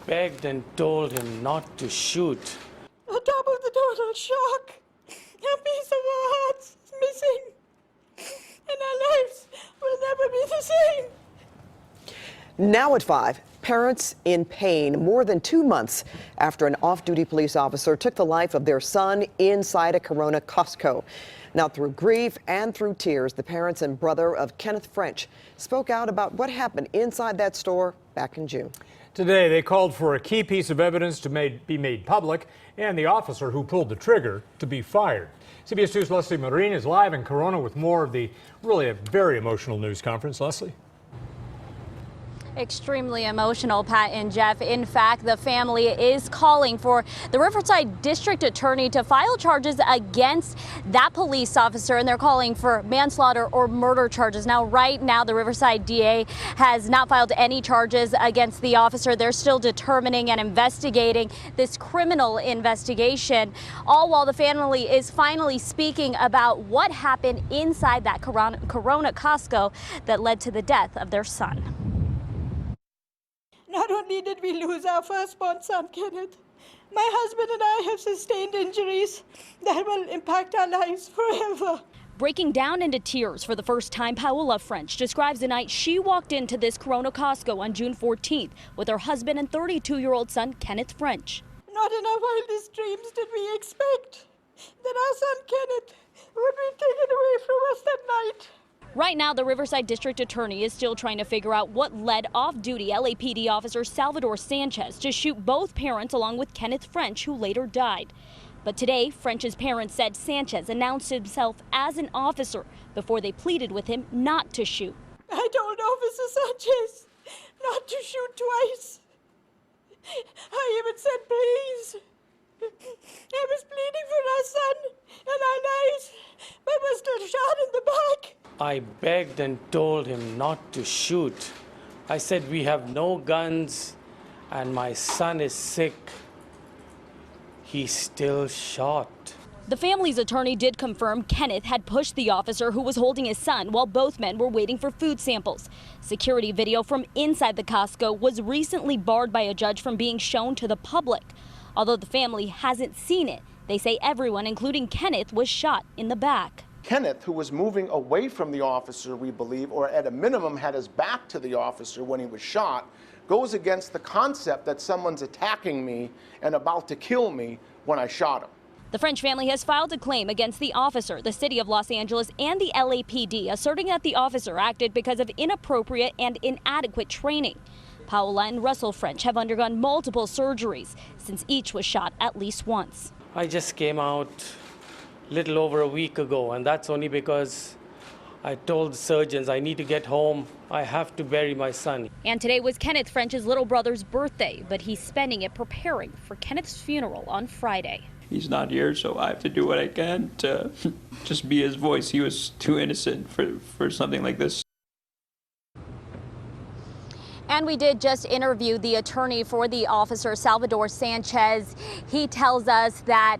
begged and told him not to shoot. On top of the total shock, a piece of our hearts is missing, and our lives will never be the same. Now at 5, parents in pain more than 2 months after an off-duty police officer took the life of their son inside a Corona Costco. Now, through grief and through tears, the parents and brother of Kenneth French spoke out about what happened inside that store back in June. Today, they called for a key piece of evidence to be made public and the officer who pulled the trigger to be fired. CBS 2's Leslie Marine is live in Corona with more of the really a very emotional news conference. Leslie? Extremely emotional, Pat and Jeff. In fact, the family is calling for the Riverside District Attorney to file charges against that police officer, and they're calling for manslaughter or murder charges. Now, right now, the Riverside DA has not filed any charges against the officer. They're still determining and investigating this criminal investigation, all while the family is finally speaking about what happened inside that Corona Costco that led to the death of their son. Not only did we lose our firstborn son, Kenneth, my husband and I have sustained injuries that will impact our lives forever. Breaking down into tears for the first time, Paola French describes the night she walked into this Corona Costco on June 14th with her husband and 32-year-old son, Kenneth French. Not in our wildest dreams did we expect that our son Kenneth would be taken away from us that night. Right now, the Riverside District Attorney is still trying to figure out what led off-duty LAPD officer Salvador Sanchez to shoot both parents along with Kenneth French, who later died. But today, French's parents said Sanchez announced himself as an officer before they pleaded with him not to shoot. I told Officer Sanchez not to shoot twice. I even said please. I was pleading for our son and our lives, but was still shot in the back. I begged and told him not to shoot. I said, we have no guns and my son is sick. He still shot. The family's attorney did confirm Kenneth had pushed the officer who was holding his son while both men were waiting for food samples. Security video from inside the Costco was recently barred by a judge from being shown to the public. Although the family hasn't seen it, they say everyone, including Kenneth, was shot in the back. Kenneth, who was moving away from the officer, we believe, or at a minimum had his back to the officer when he was shot, goes against the concept that someone's attacking me and about to kill me when I shot him. The French family has filed a claim against the officer, the city of Los Angeles, and the LAPD, asserting that the officer acted because of inappropriate and inadequate training. Paola and Russell French have undergone multiple surgeries since each was shot at least once. I just came out little over a week ago, and that's only because I told the surgeons I need to get home. I have to bury my son. And today was Kenneth French's little brother's birthday, but he's spending it preparing for Kenneth's funeral on Friday. He's not here, so I have to do what I can to just be his voice. He was too innocent for something like this. And we did just interview the attorney for the officer, Salvador Sanchez. He tells us that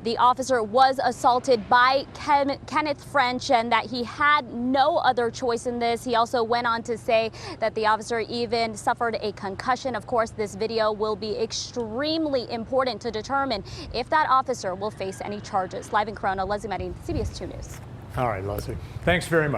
the officer was assaulted by Kenneth French and that he had no other choice in this. He also went on to say that the officer even suffered a concussion. Of course, this video will be extremely important to determine if that officer will face any charges. Live in Corona, Leslie Medin, CBS 2 News. All right, Leslie. Thanks very much.